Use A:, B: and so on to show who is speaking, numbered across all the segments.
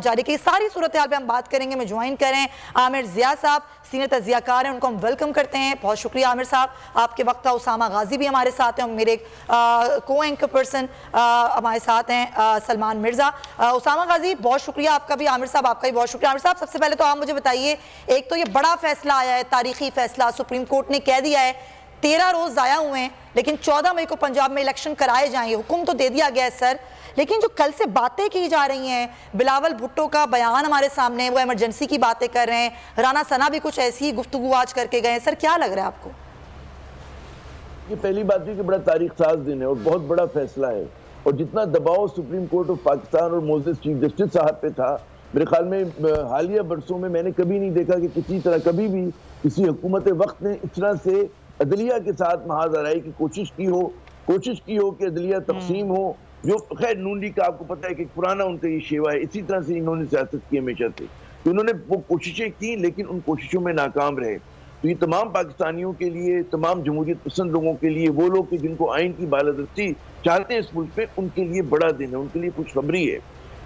A: جاری کی ساری صورتحال پہ ہم بات کریں گے. میں جوائن کریں عامر ضیاء صاحب, سینئر تجزیہ کار ہیں, ان کو ہم ویلکم کرتے ہیں. بہت شکریہ عامر صاحب آپ کے وقت کا. اسامہ غازی بھی ہمارے ساتھ ہیں, میرے کو اینکر پرسن ہمارے ساتھ ہیں سلمان مرزا. اسامہ غازی بہت شکریہ آپ کا بھی, عامر صاحب آپ کا بھی بہت شکریہ. عامر صاحب سب سے پہلے تو آپ مجھے بتائیے, ایک تو یہ بڑا فیصلہ آیا ہے, تاریخی فیصلہ, سپریم کورٹ نے کہہ دیا ہے 13 روز ضائع ہوئے ہیں لیکن 14 مئی کو پنجاب میں الیکشن کرائے جائیں, حکم تو دے دیا گیا ہے سر, لیکن جو کل سے باتیں کی جا رہی ہیں, بلاول بھٹو کا بیان ہمارے سامنے, وہ ایمرجنسی کی باتیں کر رہے ہیں, رانا ثنا بھی کچھ ایسی ہی گفتگو آج کر کے گئے ہیں. سر کیا لگ رہا ہے آپ کو؟
B: یہ پہلی بات ہے کہ بڑا تاریخ ساز دن ہے اور بہت بڑا فیصلہ ہے, اور جتنا دباؤ سپریم کورٹ آف پاکستان اور موزس چیف جسٹس صاحب پہ تھا, میرے خیال میں حالیہ برسوں میں نے کبھی نہیں دیکھا کہ کسی طرح کبھی بھی کسی حکومت وقت نے اس طرح سے عدلیہ کے ساتھ محاذ آرائی کی کوشش کی ہو کہ عدلیہ تقسیم ہو. جو خیر نون لیگ کا آپ کو پتہ ہے کہ پرانا ان کا یہ شیوا ہے, اسی طرح سے انہوں نے سیاست کی ہمیشہ سے, تو انہوں نے وہ کوششیں کی لیکن ان کوششوں میں ناکام رہے. تو یہ تمام پاکستانیوں کے لیے, تمام جمہوریت پسند لوگوں کے لیے, وہ لوگ کہ جن کو آئین کی بالادستی چاہتے ہیں اس ملک میں, ان کے لیے بڑا دن ہے, ان کے لیے خوشخبری ہے.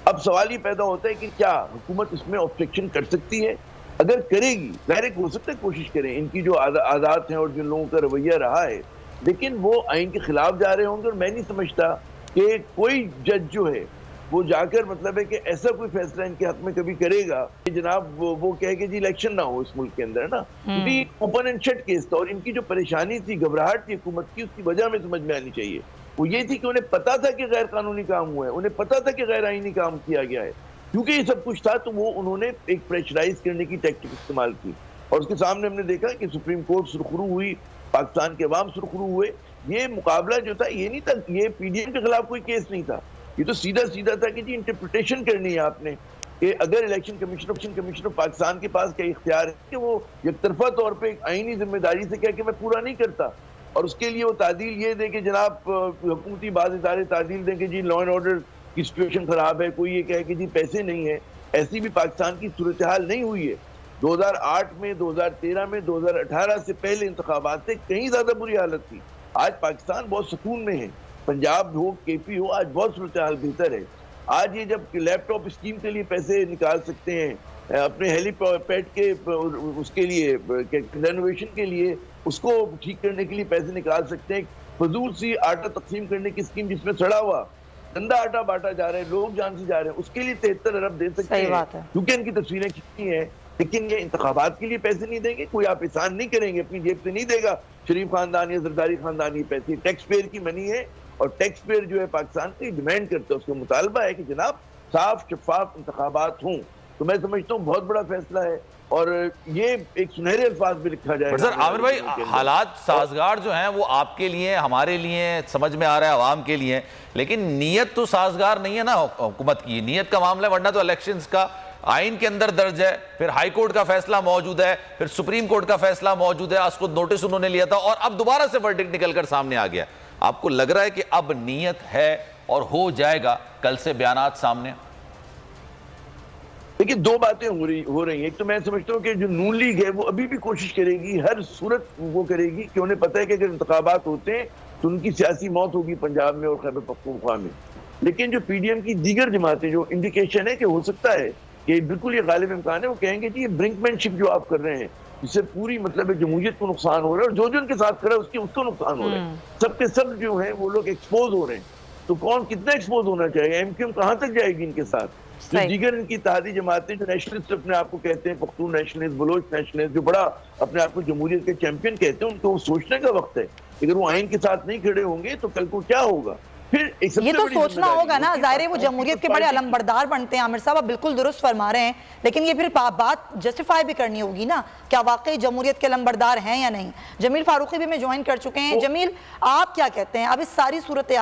B: اب سوال یہ پیدا ہوتا ہے کہ کیا حکومت اس میں آبسٹرکشن کر سکتی ہے؟ اگر کرے گی, ظاہر ہو سکتا ہے کوشش کریں, ان کی جو عادات ہیں اور جن لوگوں کا رویہ رہا ہے, لیکن وہ آئین کے خلاف جا رہے ہوں گے. اور میں نہیں سمجھتا کہ کوئی جج جو ہے وہ جا کر مطلب ہے کہ ایسا کوئی فیصلہ ان کے حق میں کبھی کرے گا کہ جناب وہ کہے کہ جی الیکشن نہ ہو اس ملک کے اندر, نا, کیونکہ اوپن اینڈ شٹ کیس تھا. اور ان کی جو پریشانی تھی, گھبراہٹ تھی حکومت کی, اس کی وجہ میں سمجھ میں آنی چاہیے. وہ یہ تھی کہ انہیں پتا تھا کہ غیر قانونی کام ہوا ہے, انہیں پتا تھا کہ غیر آئینی کام کیا گیا ہے. کیونکہ یہ سب کچھ تھا تو وہ انہوں نے ایک پریشرائز کرنے کی ٹیکٹک استعمال کی, اور اس کے سامنے ہم نے دیکھا کہ سپریم کورٹ سرخرو ہوئی, پاکستان کے عوام سرخرو ہوئے. یہ مقابلہ جو تھا یہ نہیں تھا, یہ پی ڈی ایم کے خلاف کوئی کیس نہیں تھا, یہ تو سیدھا تھا کہ جی انٹرپریٹیشن کرنی ہے آپ نے کہ اگر الیکشن کمیشن آف پاکستان کے پاس کیا اختیار ہے کہ وہ یک طرفہ طور پہ ایک آئینی ذمہ داری سے کہہ کہ میں پورا نہیں کرتا, اور اس کے لیے وہ تعدیل یہ دے کہ جناب حکومتی بعض ادارے تعدیل دیں کہ جی لا اینڈ آرڈر کی سچویشن خراب ہے, کوئی یہ کہے کہ جی پیسے نہیں ہے. ایسی بھی پاکستان کی صورتحال نہیں ہوئی ہے. 2008 میں, 2013 میں, 2018 سے پہلے انتخابات سے کہیں زیادہ بری حالت تھی. آج پاکستان بہت سکون میں ہے, پنجاب ہو, کے پی ہو, آج بہت صورتحال بہتر ہے. آج یہ جب لیپ ٹاپ اسکیم کے لیے پیسے نکال سکتے ہیں, اپنے ہیلی پیڈ کے اس کے لیے رینوویشن کے لیے, اس کو ٹھیک کرنے کے لیے پیسے نکال سکتے ہیں. فضول سی آٹا تقسیم کرنے کی اسکیم جس میں سڑا ہوا گندا آٹا بانٹا جا رہا ہے, لوگ جان سے جا رہے ہیں, اس کے لیے 73 ارب دے سکتے ہیں کیونکہ ان کی تصویریں کھینچی ہیں. لیکن یہ انتخابات کے لیے پیسے نہیں دیں گے, کوئی آپ احسان نہیں کریں گے, اپنی جیب سے نہیں دے گا شریف خاندان یا زرداری خاندان یہ پیسے. ٹیکس پیئر کی منی ہے, اور ٹیکس پیئر جو ہے پاکستان کی ڈیمانڈ کرتا ہے, اس کا مطالبہ ہے کہ جناب صاف شفاف انتخابات ہوں. تو میں سمجھتا ہوں بہت بڑا فیصلہ ہے, اور یہ ایک سنہرے الفاظ بھی لکھا جائے گا.
C: سر عامر بھائی, حالات سازگار جو ہیں وہ آپ کے لیے, ہمارے لیے, سمجھ میں آ رہا ہے عوام کے لیے, لیکن نیت تو سازگار نہیں ہے نا حکومت کی. نیت کا معاملہ ہے, ورنہ تو الیکشنز کا آئین کے اندر درج ہے, پھر ہائی کورٹ کا فیصلہ موجود ہے, پھر سپریم کورٹ کا فیصلہ موجود ہے, اس کو نوٹس انہوں نے لیا تھا, اور اب دوبارہ سے ورڈکٹ نکل کر سامنے آ گیا. آپ کو لگ رہا ہے کہ اب نیت ہے اور ہو جائے گا کل سے بیانات سامنے؟
B: دیکھیں, دو باتیں ہو رہی ہیں. ایک تو میں سمجھتا ہوں کہ جو نون لیگ ہے وہ ابھی بھی کوشش کرے گی, ہر صورت وہ کرے گی کہ انہیں پتہ ہے کہ اگر انتخابات ہوتے ہیں تو ان کی سیاسی موت ہوگی پنجاب میں اور خیبر پختونخوا میں. لیکن جو پی ڈی ایم کی دیگر جماعتیں, جو انڈیکیشن ہے کہ ہو سکتا ہے کہ بالکل یہ غالب امکان ہے, وہ کہیں گے جی یہ برنکمین شپ جو آپ کر رہے ہیں جس سے پوری مطلب جمہوریت کو نقصان ہو رہا ہے, اور جو ان کے ساتھ کھڑا ہے اس کو نقصان ہو رہا ہے. سب کے سب جو ہیں وہ لوگ ایکسپوز ہو رہے ہیں. تو کون کتنا ایکسپوز ہونا چاہیے؟ ایم کیو ایم کہاں تک جائے گی ان کے ساتھ؟ جو دیگر ان کی اتحادی جماعتیں جو نیشنلسٹ اپنے آپ کو کہتے ہیں, پختون نیشنلسٹ, بلوچ نیشنلسٹ, جو بڑا اپنے آپ کو جمہوریت کے چیمپئن کہتے ہیں, ان کو سوچنے کا وقت ہے. اگر وہ آئین کے ساتھ نہیں کھڑے ہوں گے تو کل کو کیا ہوگا؟
A: یہ تو سوچنا ہوگا نا, ظاہر ہے وہ جمہوریت کے بڑے علمبردار بنتے ہیں. عامر صاحب آپ بالکل درست فرما رہے ہیں, لیکن یہ پھر بات جسٹیفائی بھی کرنی ہوگی نا, کیا واقعی جمہوریت کے علمبردار ہیں یا نہیں. جمیل فاروقی بھی میں جوائن کر چکے ہیں. جمیل, آپ کیا کہتے ہیں اب اس ساری صورتحال